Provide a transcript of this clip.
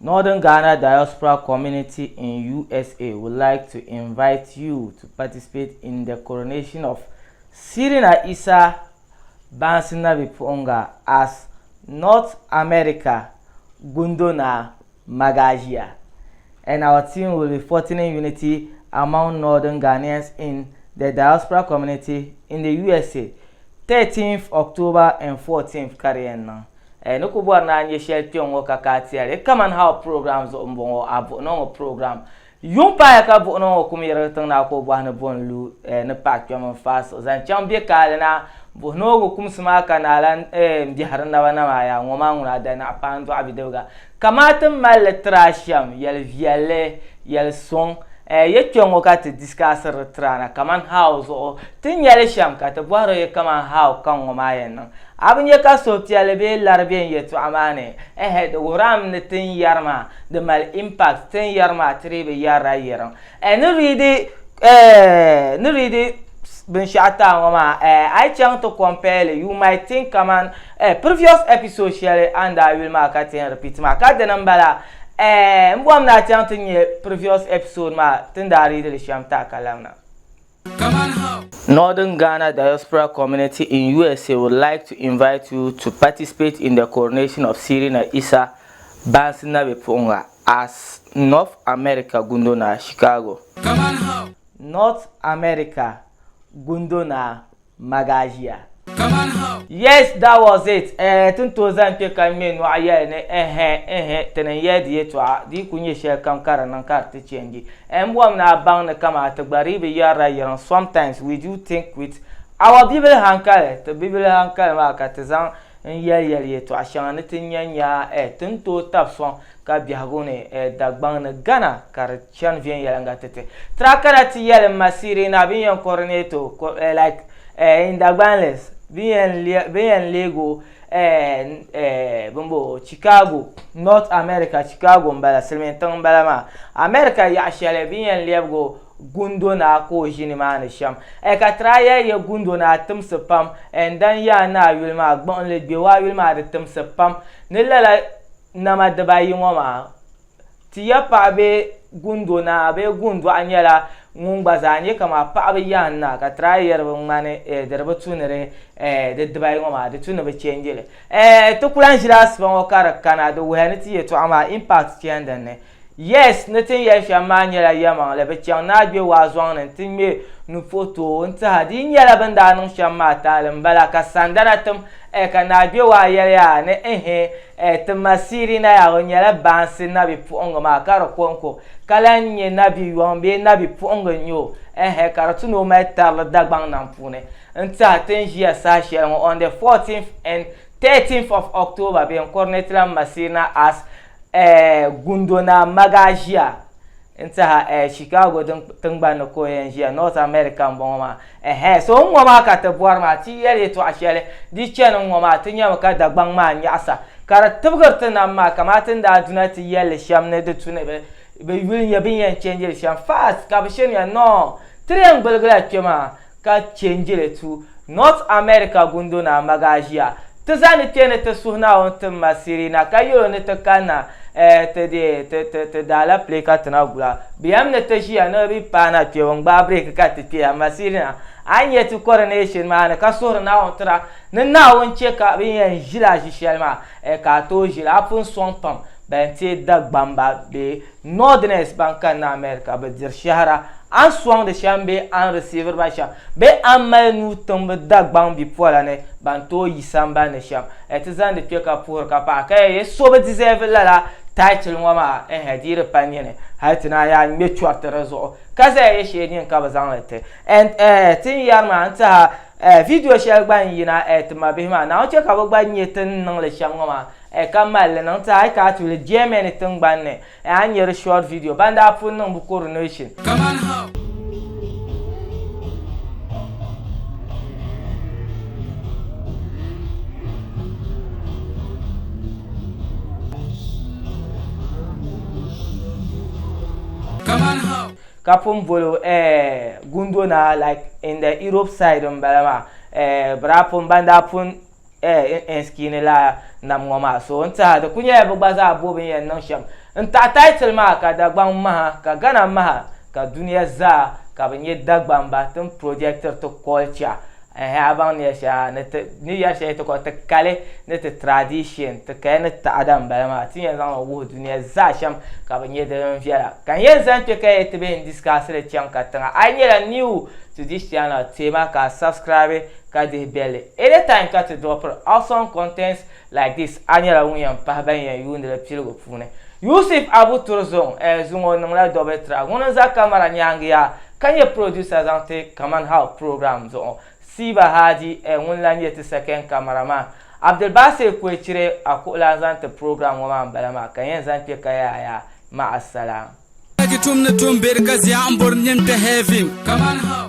Northern Ghana diaspora community in USA would like to invite you to participate in the coronation of Sirina Issah Biponga as North America GUNDO-NAA GAAZIA, and our team will be fostering unity among Northern Ghanaians in the diaspora community in the USA, 13th October and 14th Kariena. No kubo na nye share tiongo kakati ale Kaman how programs ombongo abo no program yumpa ya ka bo no kumira tang na ko bwa na bonlu ne pak yo man fas zan chambie kale na bo no go kumsma kanalan mdi harna wana ma ya ngoma nguna da na pando abidewga kamata mal trasham yel viale yel son ye tiongo ka te discuss retrana Kaman house o tin yel sham ka te bwaro ye Kaman how kan ngoma yen abin ya kaso tialebe larbe yetu amane de woram ne tin yarma de mal impact tin yarma tribe yara yeran ne read ben shata ngoma I chang to compare you might think Kaman previous episode share and I will mark at repeat ma ka de nambala mbom na chang tin previous episode ma tin da read le sham ta kalamna. Northern Ghana diaspora community in USA would like to invite you to participate in the coronation of Sirina Issah Biponga as North America GUNDO-NAA Chicago. North America GUNDO-NAA GAAZIA. Yes, that was it. 2000 pe kan me no aya ne tenen yedi etwa di kunye share kan kara nan karte change mbom na bang na kama ta gbari be yara yaran. Sometimes we do think with our bible hankale to bible hankale ma ka tezan yel etwa shan tinyanya tunto tapson ka biagone dagbang na Ghana kar chan vien yalanga tete trakara ti yel masiri na bien coronated like in dagbanless bien Lego bumbo Chicago North America Chicago mbala selmentan mbala ma America ya shale bien Lego GUNDO-NAA ko jinima na sham ka traya ya GUNDO-NAA tumsepam en dan ya na wilma gbon le gbe wa wilma de tumsepam ne lala na madabayi ngoma ti ya pa be GUNDO-NAA be gundo anyala ngumba zanye kama pa be yanna ka traya mane derba tunere de dabayi ngoma de tunaba change to kulan jira sban wakara kana do weniti to ama impact tiende ne. Yes, nothing yes ya manyela yama le be chang na gbe wa zwan nan tin me nu photo nta hadi nyala banda nan shamma ta le mbala ka sandara tum ka na gbe wa ya ne masiri na ya nyala bansi na bi pongo ma karo konko kala nye na bi yombe na bi pongo nyo karatu no metal dagbang nan pune nta tin ya sa share on the 14th and 13th of October be coronated masina as GUNDO-NAA GAAZIA nta Chicago tungban ko yenjia North America mboma so ngoma ka te boarma ti yele to ashele di chen ngoma tinya ka dagbang ma nyasa kara tubgarta na ma kamatin da dunati yele shamne de tune be will ya bin yan change sham fast ka bishen ya no triangle gra kema ka change le to North America GUNDO-NAA GAAZIA tazani tene te suhna on te masiri na kayo ne te kana te dala play ka tana gula biam ne te shia no bi pana te won ba break ka te pia masiri na anye to coronation ma na ka suhna na on tra na won che ka bi yan jila jishel ma ka to jila pun son pam ben te dagbamba be Northerners banka na America be dir shahara an swang de shambe an receiver ba sham be amal nu tombe dagbang bi pola ne banto yisamba ne sham etizan de peka pour ka pa ka ye so be deserve la title ngoma dire panyene hatina ya me chwarte rezo kaza ye shedin ka bazan lete and tin yarma anta video share gban yina etma be ma na o che ka gban yetin nan le sham ngoma kamal nan ta ka tu le Germany tin gban ne an yer short video banda pun nan bu coronation Kaman how kapum bolo GUNDO-NAA like in the Europe side balama brapum banda pun skini la nam ngoma so nta da kunya bu baza bobin yan nan sham nta title ma ka da gban ma ka gana ma ka duniya za ka bin yadda gban ba tun projector to culture abang ne sha ni ya sha to ko ta kale ne ta tradition ta kai ne ta adam ba ma tin yan zan wo duniya za sham ka bin yadda fiya kan yan zan te kai ta bin discuss le chan ka tanga ai ne new to this channel tema ka subscribe ka de bell anytime ka to drop awesome contents like this anyala wuyan pa ban yan yu ne le pilgo fune Yusuf Abu Turzon zungo nangla dobe tra wonan za kamera nyangia kanye producer zante Kaman how program zo Siba Haji wonlan yeti second cameraman Abdul Basir Kwechire akula zante program wa balama kanye zante kaya ya ma assalam Kaman how